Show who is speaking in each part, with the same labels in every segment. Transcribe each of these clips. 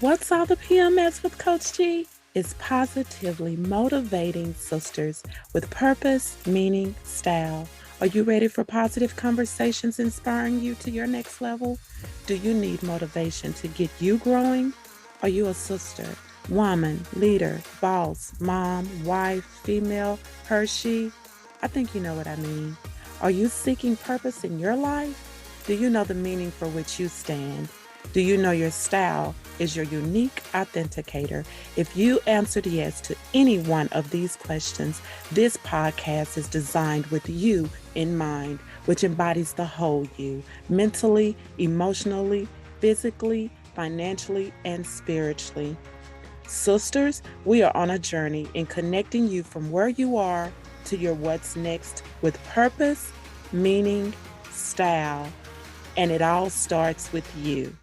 Speaker 1: What's all the PMS with Coach G? It's positively motivating sisters with purpose, meaning, style. Are you ready for positive conversations inspiring you to your next level? Do you need motivation to get you growing? Are you a sister, woman, leader, boss, mom, wife, female, her, she? I think you know what I mean. Are you seeking purpose in your life? Do you know the meaning for which you stand? Do you know your style is your unique authenticator? If you answered yes to any one of these questions, this podcast is designed with you in mind, which embodies the whole you mentally, emotionally, physically, financially, and spiritually. Sisters, we are on a journey in connecting you from where you are to your what's next with purpose, meaning, style, and it all starts with you.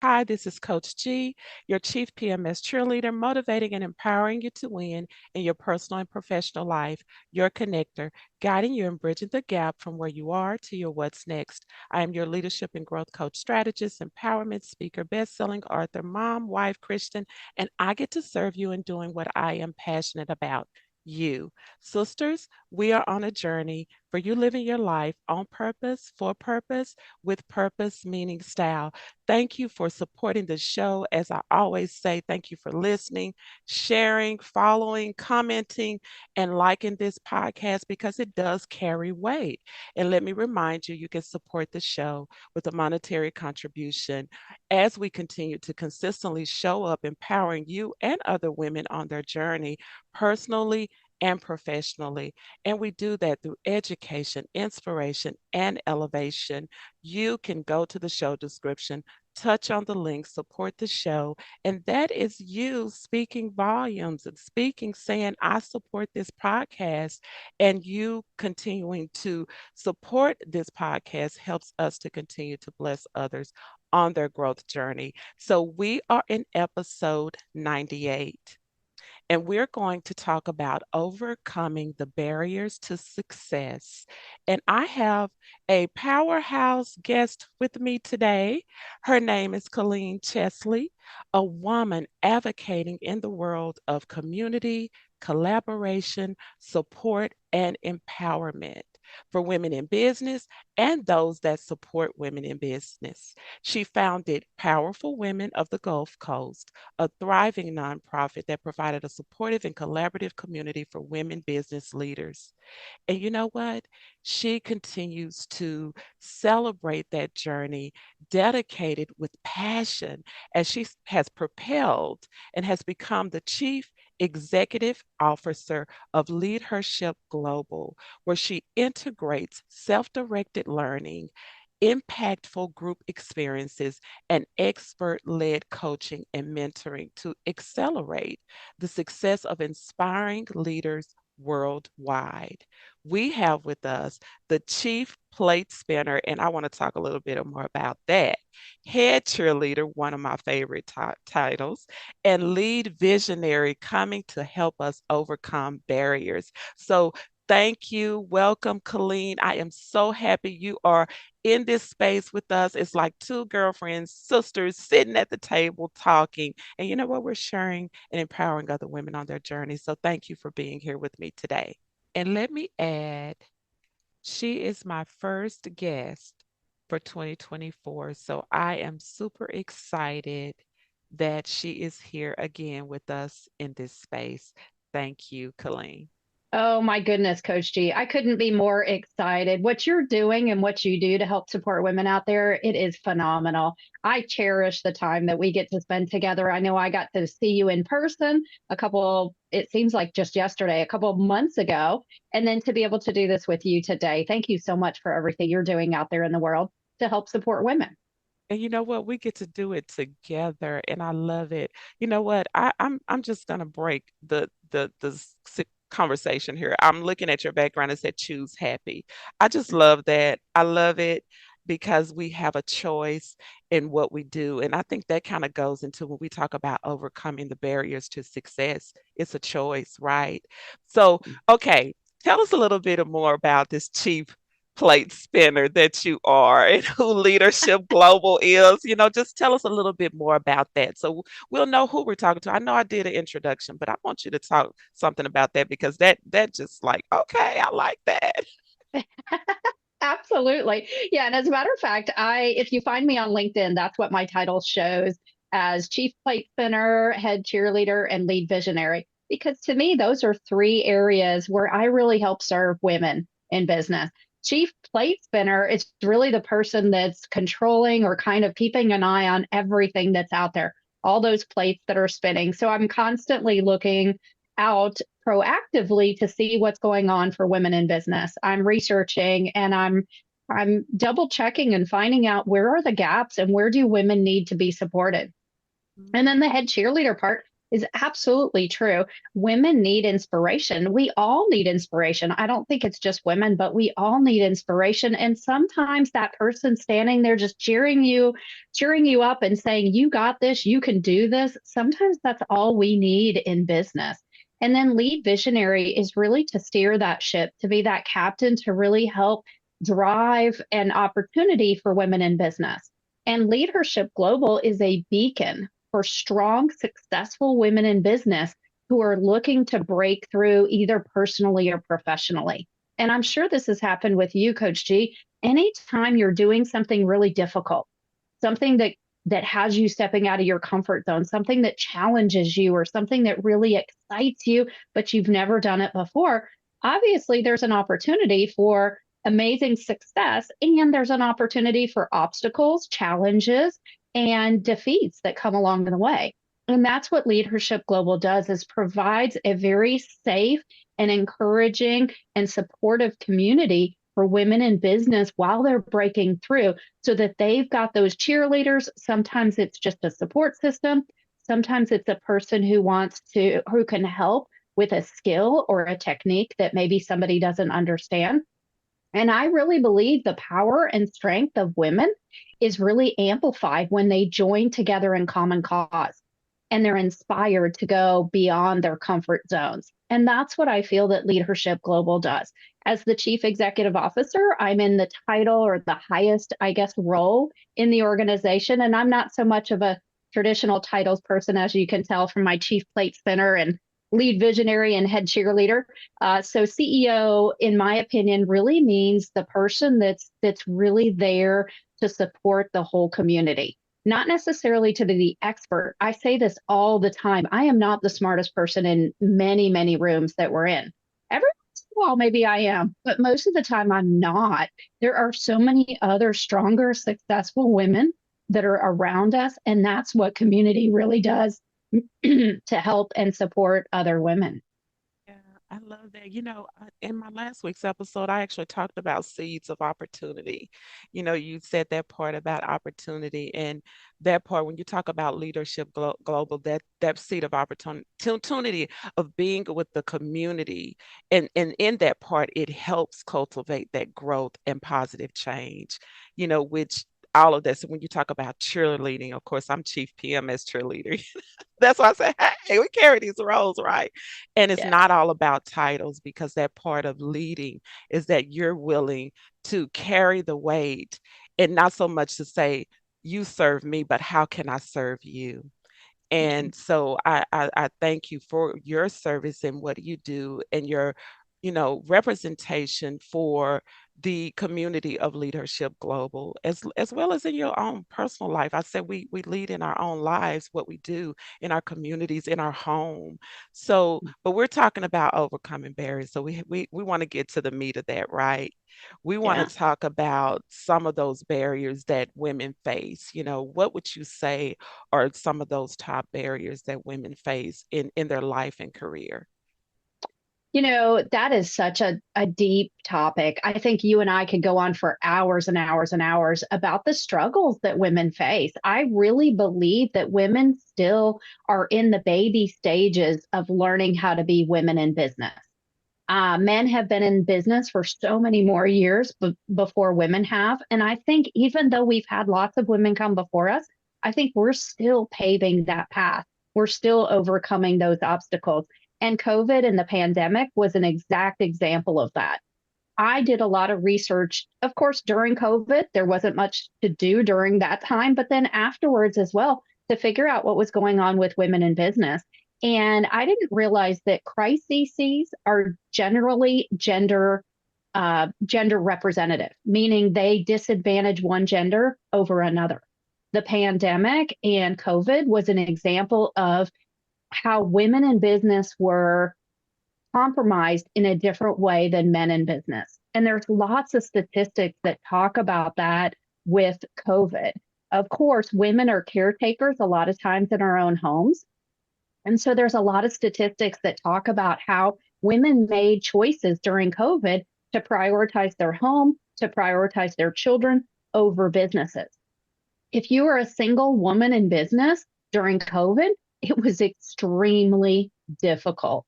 Speaker 1: Hi, this is Coach G, your Chief PMS cheerleader, motivating and empowering you to win in your personal and professional life, your connector, guiding you and bridging the gap from where you are to your what's next. I am your leadership and growth coach, strategist, empowerment speaker, best-selling author, mom, wife, Christian, and I get to serve you in doing what I am passionate about. You. Sisters, we are on a journey for you living your life on purpose, for purpose, with purpose, meaning style. Thank you for supporting the show. As I always say, thank you for listening, sharing, following, commenting, and liking this podcast because it does carry weight. And let me remind you, you can support the show with a monetary contribution as we continue to consistently show up empowering you and other women on their journey personally and professionally. And we do that through education, inspiration, and elevation. You can go to the show description, touch on the link, support the show. And that is you speaking volumes and speaking, saying, I support this podcast. And you continuing to support this podcast helps us to continue to bless others on their growth journey. So we are in episode 98. And we're going to talk about overcoming the barriers to success. And I have a powerhouse guest with me today. Her name is Kolleen Chesley, a woman advocating in the world of community, collaboration, support, and empowerment for women in business and those that support women in business. She founded Powerful Women of the Gulf Coast, a thriving nonprofit that provided a supportive and collaborative community for women business leaders. And you know what? She continues to celebrate that journey, dedicated with passion, as she has propelled and has become the chief executive officer of LeadHERship Global, where she integrates self directed learning, impactful group experiences, and expert led coaching and mentoring to accelerate the success of inspiring leaders worldwide. We have with us the chief plate spinner, and I want to talk a little bit more about that. Head cheerleader, one of my favorite titles, and lead visionary coming to help us overcome barriers. So, thank you. Welcome, Kolleen. I am so happy you are in this space with us. It's like two girlfriends, sisters sitting at the table talking. And you know what? We're sharing and empowering other women on their journey. So thank you for being here with me today. And let me add, she is my first guest for 2024. So I am super excited that she is here again with us in this space. Thank you, Colleen.
Speaker 2: Oh my goodness, Coach G. I couldn't be more excited. What you're doing and what you do to help support women out there, it is phenomenal. I cherish the time that we get to spend together. I know I got to see you in person it seems like just yesterday, a couple of months ago, and then to be able to do this with you today. Thank you so much for everything you're doing out there in the world to help support women.
Speaker 1: And you know what? We get to do it together, and I love it. You know what? I'm just gonna break the conversation here. I'm looking at your background and said choose happy. I just love that. I love it because we have a choice in what we do, and I think that kind of goes into when we talk about overcoming the barriers to success. It's a choice, right? So, okay, tell us a little bit more about this chief plate spinner that you are and who Leadership Global is. Just tell us a little bit more about that so we'll know who we're talking to. I know I did an introduction, but I want you to talk something about that because that just like, okay, I like that.
Speaker 2: Absolutely. Yeah. And as a matter of fact, if you find me on LinkedIn, that's what my title shows as Chief Plate Spinner, Head Cheerleader, and Lead Visionary. Because to me, those are three areas where I really help serve women in business. Chief Plate Spinner is really the person that's controlling or kind of keeping an eye on everything that's out there, all those plates that are spinning. So I'm constantly looking out proactively to see what's going on for women in business. I'm researching and I'm double checking and finding out where are the gaps and where do women need to be supported. And then the head cheerleader part is absolutely true. Women need inspiration. We all need inspiration. I don't think it's just women, but we all need inspiration. And sometimes that person standing there just cheering you up and saying, you got this, you can do this. Sometimes that's all we need in business. And then lead visionary is really to steer that ship, to be that captain, to really help drive an opportunity for women in business. And LeadHERship Global is a beacon for strong, successful women in business who are looking to break through either personally or professionally. And I'm sure this has happened with you, Coach G. Anytime you're doing something really difficult, something that has you stepping out of your comfort zone, something that challenges you or something that really excites you, but you've never done it before, obviously there's an opportunity for amazing success and there's an opportunity for obstacles, challenges, and defeats that come along the way. And that's what LeadHERship Global does is provides a very safe and encouraging and supportive community for women in business while they're breaking through so that they've got those cheerleaders. Sometimes it's just a support system. Sometimes it's a person who can help with a skill or a technique that maybe somebody doesn't understand. And I really believe the power and strength of women is really amplified when they join together in common cause and they're inspired to go beyond their comfort zones. And that's what I feel that LeadHERship Global does. As the chief executive officer, I'm in the title or the highest, I guess, role in the organization. And I'm not so much of a traditional titles person, as you can tell from my chief plate spinner and lead visionary and head cheerleader. So CEO, in my opinion, really means the person that's really there to support the whole community, not necessarily to be the expert. I say this all the time. I am not the smartest person in many, many rooms that we're in. Every once in a while, maybe I am, but most of the time I'm not. There are so many other stronger, successful women that are around us. And that's what community really does to help and support other women.
Speaker 1: Yeah, I love that. In my last week's episode, I actually talked about seeds of opportunity. You said that part about opportunity and that part when you talk about global, that seed of opportunity of being with the community. And in that part, it helps cultivate that growth and positive change, which all of this. So when you talk about cheerleading, of course, I'm chief PMS cheerleader. That's why I say, hey, we carry these roles, right? And it's
Speaker 2: Yeah.
Speaker 1: not all about titles because that part of leading is that you're willing to carry the weight and not so much to say, you serve me, but how can I serve you? And so I thank you for your service and what you do and your, representation for the community of LeadHERship Global, as well as in your own personal life. I said we lead in our own lives, what we do in our communities, in our home. So, but we're talking about overcoming barriers. So we want to get to the meat of that, right? We want to
Speaker 2: Yeah.
Speaker 1: talk about some of those barriers that women face. What would you say are some of those top barriers that women face in their life and career?
Speaker 2: That is such a deep topic. I think you and I could go on for hours and hours and hours about the struggles that women face. I really believe that women still are in the baby stages of learning how to be women in business. Men have been in business for so many more years before women have. And I think even though we've had lots of women come before us, I think we're still paving that path. We're still overcoming those obstacles. And COVID and the pandemic was an exact example of that. I did a lot of research, of course, during COVID. There wasn't much to do during that time, but then afterwards as well to figure out what was going on with women in business. And I didn't realize that crises are generally gender representative, meaning they disadvantage one gender over another. The pandemic and COVID was an example of how women in business were compromised in a different way than men in business. And there's lots of statistics that talk about that with COVID. Of course, women are caretakers a lot of times in our own homes. And so there's a lot of statistics that talk about how women made choices during COVID to prioritize their home, to prioritize their children over businesses. If you were a single woman in business during COVID, it was extremely difficult,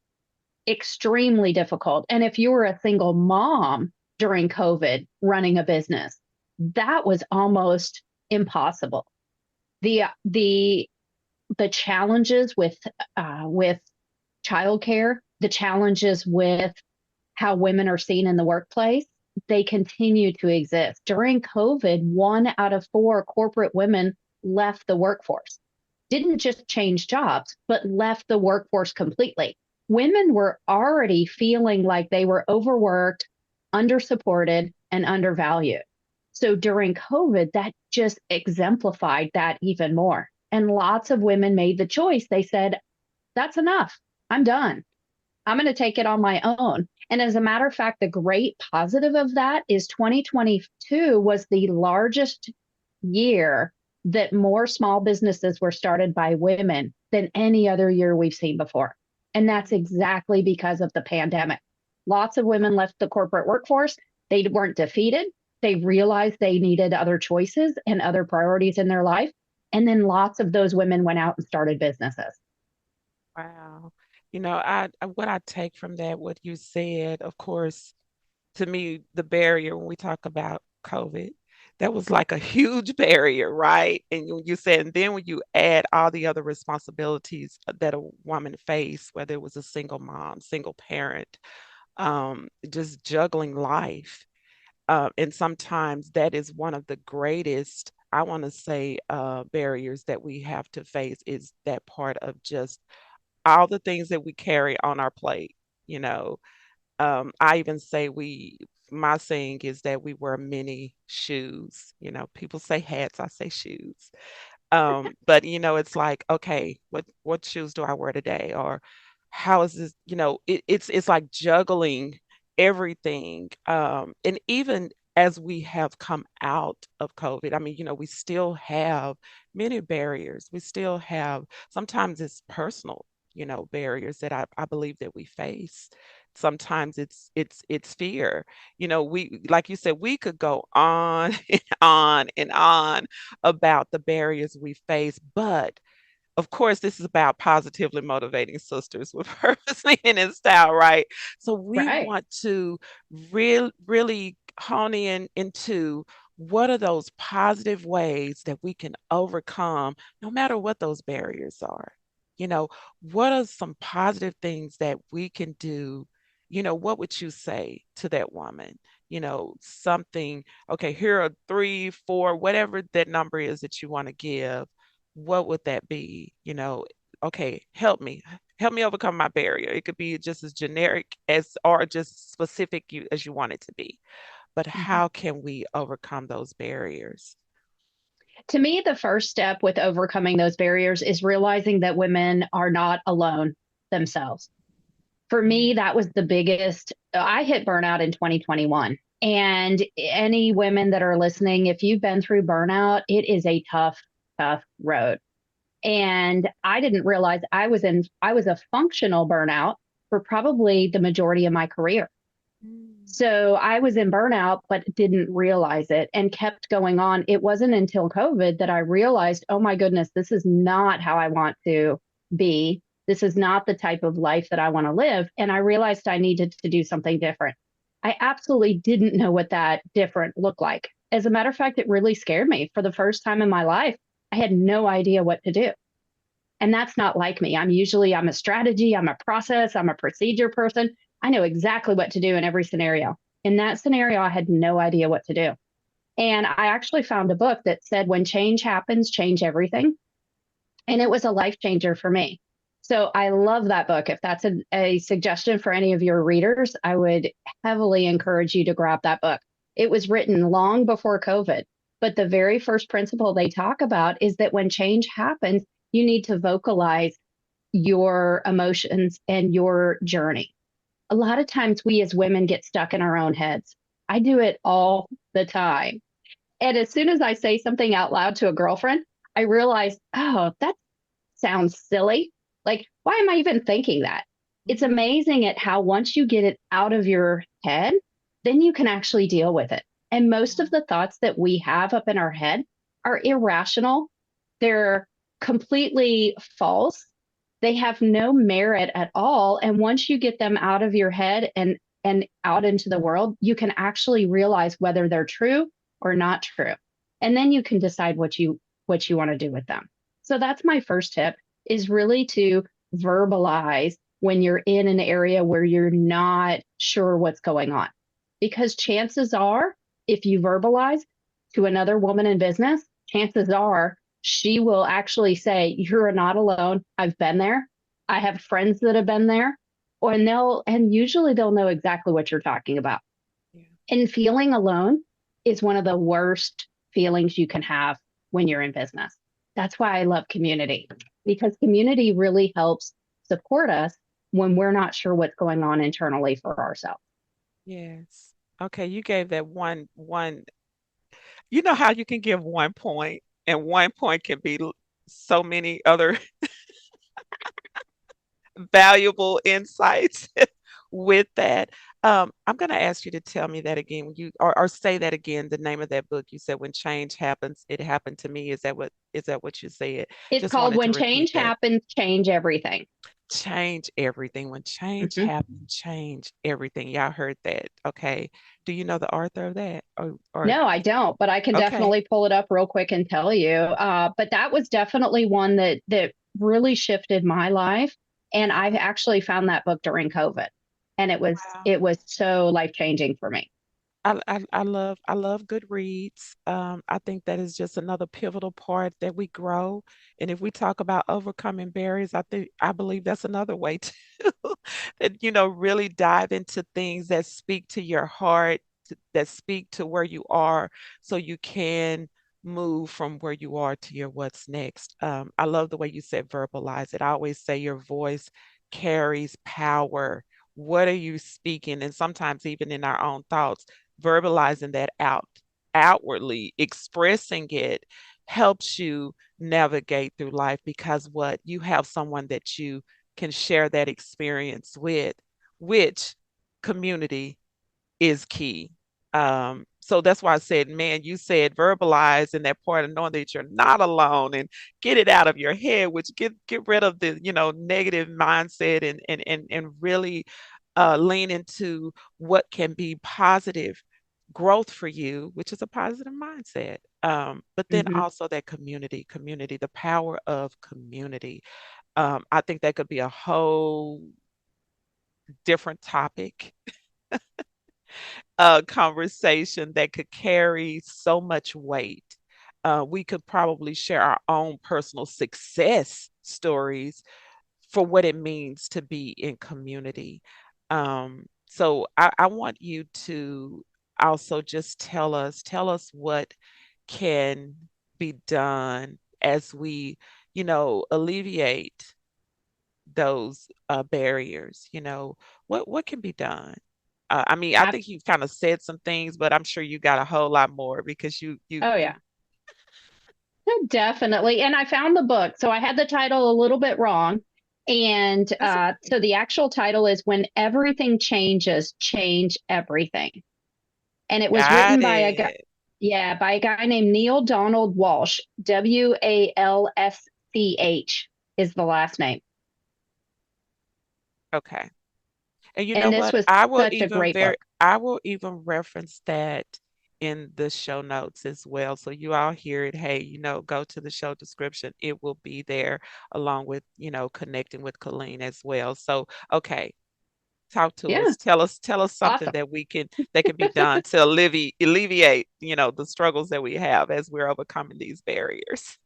Speaker 2: extremely difficult. And if you were a single mom during COVID running a business, that was almost impossible. The challenges with childcare, the challenges with how women are seen in the workplace, they continue to exist. During COVID, 1 out of 4 corporate women left the workforce. Didn't just change jobs, but left the workforce completely. Women were already feeling like they were overworked, undersupported, and undervalued. So during COVID, that just exemplified that even more. And lots of women made the choice. They said, that's enough. I'm done. I'm going to take it on my own. And as a matter of fact, the great positive of that is 2022 was the largest year that more small businesses were started by women than any other year we've seen before. And that's exactly because of the pandemic. Lots of women left the corporate workforce. They weren't defeated. They realized they needed other choices and other priorities in their life. And then lots of those women went out and started businesses.
Speaker 1: Wow. What I take from that, what you said, of course, to me, the barrier when we talk about COVID, that was like a huge barrier, right? And you said, and then when you add all the other responsibilities that a woman faced, whether it was a single mom, single parent, just juggling life. And sometimes that is one of the greatest, I want to say, barriers that we have to face is that part of just all the things that we carry on our plate, you know. I even say my saying is that we wear many shoes. People say hats, I say shoes. But it's like, okay, what shoes do I wear today? Or how is this, it's like juggling everything. And even as we have come out of COVID, I mean, we still have many barriers. We still have, sometimes it's personal, barriers that I believe that we face. Sometimes it's fear. We, like you said, we could go on and on and on about the barriers we face, but of course, this is about positively motivating sisters with purpose, meaning, and style, right? So we
Speaker 2: Right.
Speaker 1: want to really hone into what are those positive ways that we can overcome, no matter what those barriers are. What are some positive things that we can do? What would you say to that woman? Something, okay, here are 3, 4, whatever that number is that you want to give. What would that be? Okay, help me overcome my barrier. It could be just as generic as or just specific as you want it to be. But
Speaker 2: Mhm.
Speaker 1: how can we overcome those barriers?
Speaker 2: To me, the first step with overcoming those barriers is realizing that women are not alone themselves. For
Speaker 1: Yeah.
Speaker 2: me, that was the biggest. I hit burnout in 2021. And any women that are listening, if you've been through burnout, it is a tough, tough road. And I didn't realize I was a functional burnout for probably the majority of my career.
Speaker 1: Mm.
Speaker 2: So I was in burnout, but didn't realize it and kept going on. It wasn't until COVID that I realized, oh my goodness, this is not how I want to be. This is not the type of life that I want to live. And I realized I needed to do something different. I absolutely didn't know what that different looked like. As a matter of fact, it really scared me for the first time in my life. I had no idea what to do. And that's not like me. I'm a strategy, I'm a process, I'm a procedure person. I know exactly what to do in every scenario. In that scenario, I had no idea what to do. And I actually found a book that said, when change happens, change everything. And it was a life changer for me. So I love that book. If that's a suggestion for any of your readers, I would heavily encourage you to grab that book. It was written long before COVID, but the very first principle they talk about is that when change happens, you need to vocalize your emotions and your journey. A lot of times we as women get stuck in our own heads. I do it all the time. And as soon as I say something out loud to a girlfriend, I realize, oh, that sounds silly. Like, why am I even thinking that? It's
Speaker 1: Mhm.
Speaker 2: amazing at how once you get it out of your head, then you can actually deal with it. And most of the thoughts that we have up in our head are irrational. They're completely false. They have no merit at all. And once you get them out of your head and out into the world, you can actually realize whether they're true or not true. And then you can decide what you want to do with them. So that's my first tip, is really to verbalize when you're in an area where you're not sure what's going on. Because chances are, if you verbalize to another woman in business, chances are she will actually say, you're not alone. I've been there. I have friends that have been there. And usually they'll know exactly what you're talking about.
Speaker 1: Yeah.
Speaker 2: And feeling alone is one of the worst feelings you can have when you're in business. That's why I love community, because community really helps support us when we're not sure what's going on internally for ourselves.
Speaker 1: Yes. Okay, you gave that one. You know how you can give 1 point, and 1 point can be so many other valuable insights with that. I'm going to ask you to tell me that again. When you or say that again. The name of that book you said, "When Change Happens, It Happened to Me." Is that what you said?
Speaker 2: It's
Speaker 1: Just
Speaker 2: called
Speaker 1: wanted to
Speaker 2: When
Speaker 1: repeat
Speaker 2: Change
Speaker 1: that.
Speaker 2: Happens, Change Everything.
Speaker 1: Change everything. When change
Speaker 2: Mhm.
Speaker 1: happens, change everything. Y'all heard that? Okay. Do you know the author of that? Or
Speaker 2: No, I don't, but I can
Speaker 1: okay.
Speaker 2: definitely pull it up real quick and tell you. But that was definitely one that really shifted my life, and
Speaker 1: Yeah.
Speaker 2: I actually found that book during COVID, and
Speaker 1: Wow.
Speaker 2: it was so life changing for me.
Speaker 1: I love good reads. I think that is just another pivotal part that we grow. And if we talk about overcoming barriers, I believe that's another way to that, really dive into things that speak to your heart, that speak to where you are, so you can move from where you are to your what's next. I love the way you said verbalize it. I always say your voice carries power. What are you speaking? And sometimes even in our own thoughts, verbalizing that outwardly, expressing it helps you navigate through life, because what you have someone that you can share that experience with, which community is key. So that's why I said, man, you said verbalize, and that part of knowing that you're not alone, and get it out of your head, which get rid of the negative mindset, and really lean into what can be positive growth for you, which is a positive mindset. But then
Speaker 2: Hmm.
Speaker 1: also that community, the power of community. I think that could be a whole different topic, conversation that could carry so much weight. We could probably share our own personal success stories for what it means to be in community. So I want you to also just tell us what can be done as we, alleviate those barriers. What can be done? I mean, I think you've kind of said some things, but I'm sure you got a whole lot more, because
Speaker 2: Oh
Speaker 1: you
Speaker 2: yeah, definitely. And I found the book, so I had the title a little bit wrong. And
Speaker 1: that's okay.
Speaker 2: so the actual title is When Everything Changes, Change Everything. And it was written
Speaker 1: Got
Speaker 2: by a guy,
Speaker 1: it.
Speaker 2: yeah, by a guy named Neale Donald Walsh. Walsch is the last name.
Speaker 1: Okay. And you know
Speaker 2: And this
Speaker 1: what?
Speaker 2: was such a great book.
Speaker 1: I will even reference that in the show notes as well. So you all hear it. Hey, go to the show description. It will be there, along with, connecting with Kolleen as well. So, okay. Talk to
Speaker 2: Yeah.
Speaker 1: us. Tell us something
Speaker 2: Awesome.
Speaker 1: that can be done to alleviate, the struggles that we have as we're overcoming these barriers.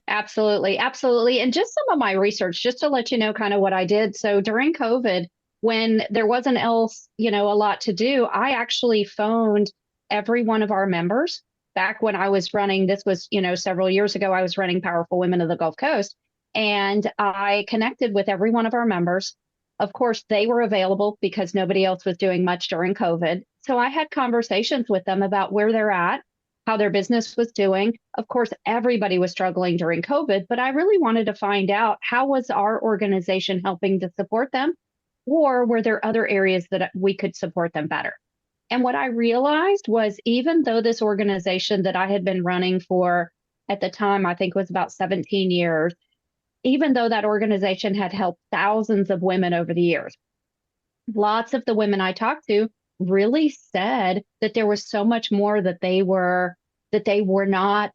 Speaker 2: Absolutely. Absolutely. And just some of my research, just to let you know kind of what I did. So during COVID, when there wasn't else, a lot to do, I actually phoned every one of our members back when I was running. This was, several years ago, I was running Powerful Women of the Gulf Coast. And I connected with every one of our members. Of course, they were available because nobody else was doing much during COVID. So I had conversations with them about where they're at, how their business was doing. Of course, everybody was struggling during COVID, but I really wanted to find out how was our organization helping to support them, or were there other areas that we could support them better? And what I realized was even though this organization that I had been running for at the time, I think was about 17 years, even though that organization had helped thousands of women over the years, lots of the women I talked to really said that there was so much more that they were not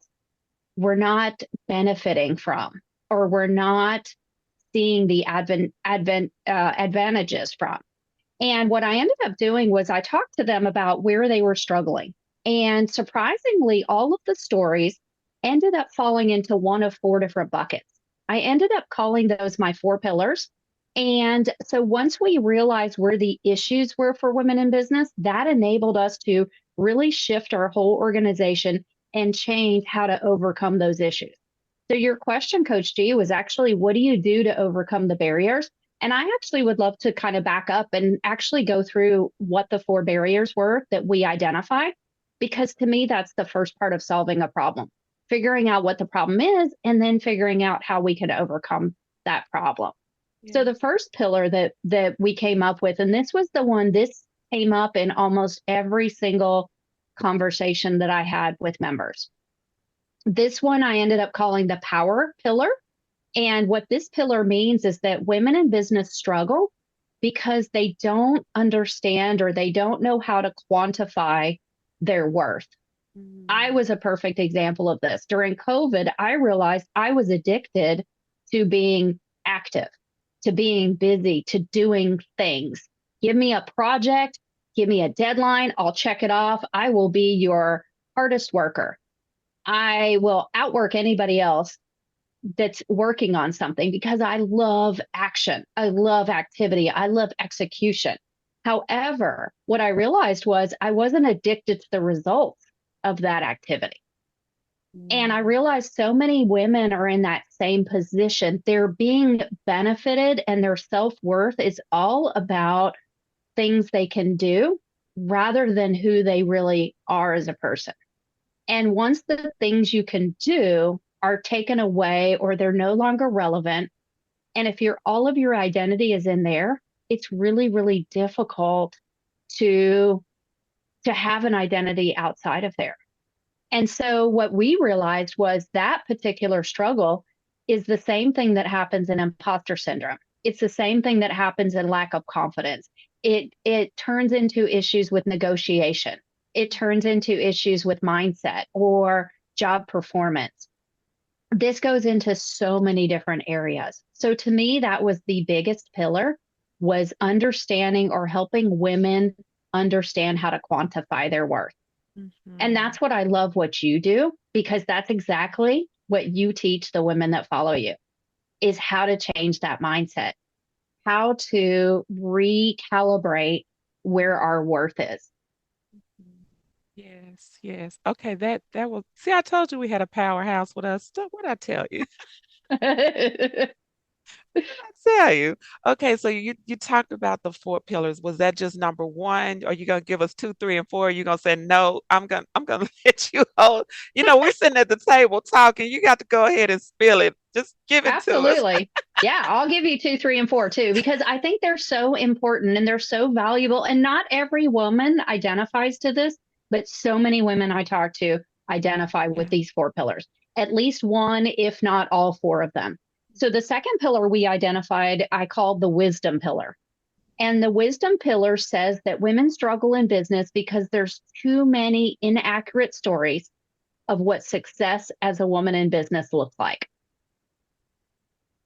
Speaker 2: benefiting from, or were not seeing the advantages from. And what I ended up doing was I talked to them about where they were struggling. And surprisingly, all of the stories ended up falling into one of four different buckets. I ended up calling those my four pillars. And so once we realized where the issues were for women in business, that enabled us to really shift our whole organization and change how to overcome those issues. So your question, Coach G, was actually, what do you do to overcome the barriers? And I actually would love to kind of back up and actually go through what the four barriers were that we identified, because to me, that's the first part of solving a problem, figuring out what the problem is, and then figuring out how we can overcome that problem. So
Speaker 1: Yeah.
Speaker 2: the first pillar that we came up with, and this came up in almost every single conversation that I had with members. This one I ended up calling the power pillar. And what this pillar means is that women in business struggle because they don't understand, or they don't know how to quantify their worth. I
Speaker 1: Mm.
Speaker 2: was a perfect example of this. During COVID, I realized I was addicted to being active, to being busy, to doing things. Give me a project, give me a deadline, I'll check it off. I will be your hardest worker. I will outwork anybody else that's working on something because I love action. I love activity. I love execution. However, what I realized was I wasn't addicted to the results of that activity. And I
Speaker 1: Mm.
Speaker 2: realized so many women are in that same position. They're being benefited, and their self worth is all about things they can do rather than who they really are as a person. And once the things you can do are taken away, or they're no longer relevant, and if all of your identity is in there, it's really, really difficult to have an identity outside of there. And so what we realized was that particular struggle is the same thing that happens in imposter syndrome. It's the same thing that happens in lack of confidence. It turns into issues with negotiation. It turns into issues with mindset or job performance. This goes into so many different areas. So to me, that was the biggest pillar, was understanding, or helping women understand how to quantify their worth. And
Speaker 1: Mhm.
Speaker 2: that's what I love what you do, because that's exactly what you teach the women that follow you, is how to change that mindset, how to recalibrate where our worth is.
Speaker 1: Mhm. Yes, yes. Okay, that was, see, I told you we had a powerhouse with us. What I tell you? I tell you. Okay, so you talked about the four pillars. Was that just number one? Are you gonna give us two, three, and four? Are you gonna say no? I'm gonna let you hold. We're sitting at the table talking. You got to go ahead and spill it. Just give it to us.
Speaker 2: Absolutely. Yeah, I'll give you two, three, and four too, because I think they're so important and they're so valuable. And not every woman identifies to this, but so many women I talk to identify with
Speaker 1: Yeah.
Speaker 2: these four pillars, at least one, if not all four of them. So the second pillar we identified, I called the wisdom pillar. And the wisdom pillar says that women struggle in business because there's too many inaccurate stories of what success as a woman in business looks like.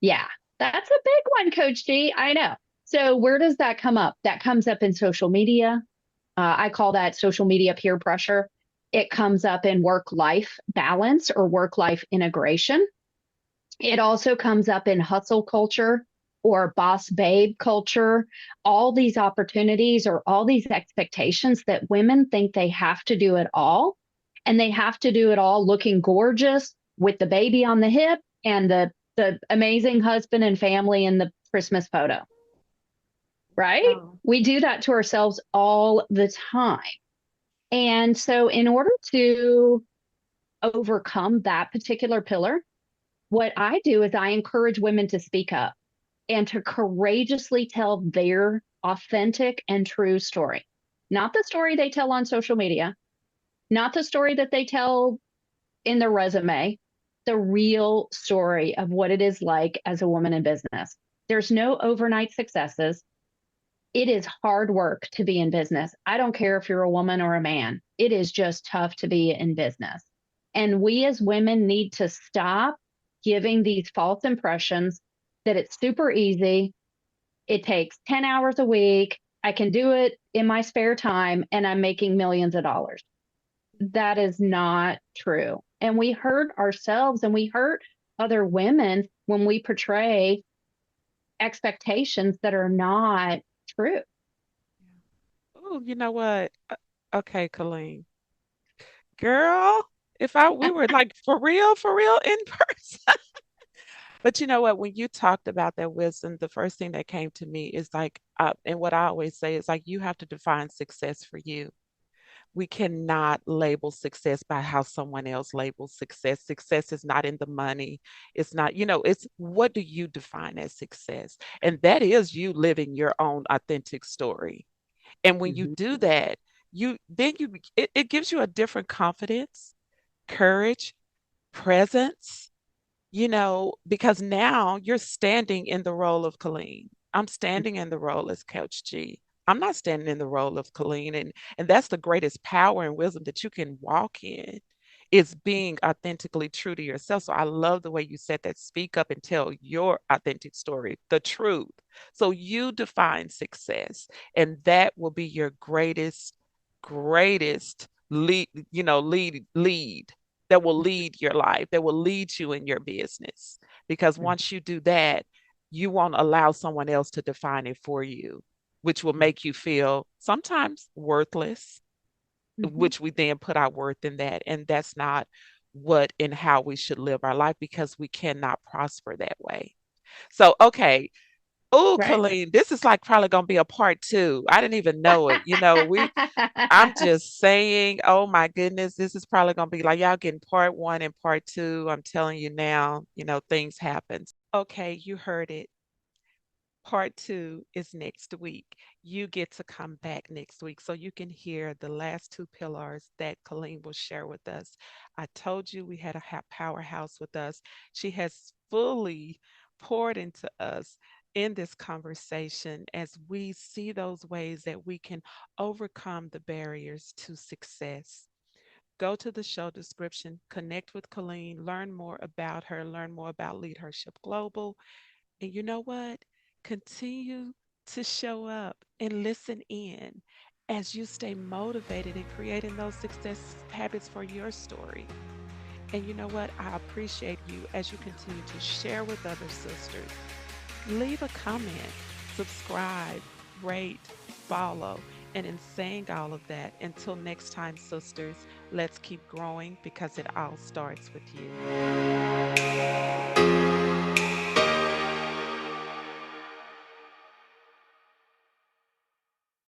Speaker 2: Yeah, that's a big one, Coach G. I know. So where does that come up? That comes up in social media. I call that social media peer pressure. It comes up in work life balance or work life integration. It also comes up in hustle culture or boss babe culture. All these opportunities or all these expectations that women think they have to do it all. And they have to do it all looking gorgeous with the baby on the hip and the amazing husband and family in the Christmas photo, right?
Speaker 1: Oh.
Speaker 2: We do that to ourselves all the time. And so, in order to overcome that particular pillar, what I do is I encourage women to speak up and to courageously tell their authentic and true story. Not the story they tell on social media, not the story that they tell in their resume, the real story of what it is like as a woman in business. There's no overnight successes. It is hard work to be in business. I don't care if you're a woman or a man. It is just tough to be in business. And we as women need to stop giving these false impressions that it's super easy. It takes 10 hours a week. I can do it in my spare time and I'm making millions of dollars. That is not true. And we hurt ourselves and we hurt other women when we portray expectations that are not true.
Speaker 1: Oh, you know what? Okay, Colleen. Girl, if I we were like for real in person. But you know what? When you talked about that wisdom, the first thing that came to me is like, and what I always say is like, you have to define success for you. We cannot label success by how someone else labels success. Success is not in the money. It's not, it's what do you define as success? And that is you living your own authentic story. And when you
Speaker 2: Mhm.
Speaker 1: do that, it gives you a different confidence, courage, presence, because now you're standing in the role of Colleen. I'm standing in the role as Coach G. I'm not standing in the role of Colleen. And that's the greatest power and wisdom that you can walk in is being authentically true to yourself. So I love the way you said that. Speak up and tell your authentic story, the truth. So you define success, and that will be your greatest lead that will lead your life, that will lead you in your business. Because once you do that, you won't allow someone else to define it for you, which will make you feel sometimes worthless,
Speaker 2: Mhm.
Speaker 1: which we then put our worth in that. And that's not what and how we should live our life because we cannot prosper that way. So, okay. Oh,
Speaker 2: Right.
Speaker 1: Colleen, this is like probably going to be a part two. I didn't even know it. I'm just saying, oh my goodness, this is probably going to be like y'all getting part one and part two. I'm telling you now, things happen. Okay, you heard it. Part two is next week. You get to come back next week so you can hear the last two pillars that Colleen will share with us. I told you we had a powerhouse with us. She has fully poured into us in this conversation as we see those ways that we can overcome the barriers to success. Go to the show description, connect with Colleen, learn more about her, learn more about LeadHERship Global, and you know what? Continue to show up and listen in as you stay motivated in creating those success habits for your story. And you know what? I appreciate you as you continue to share with other sisters. Leave a comment, subscribe, rate, follow. And in saying all of that, until next time, sisters, let's keep growing because it all starts with you.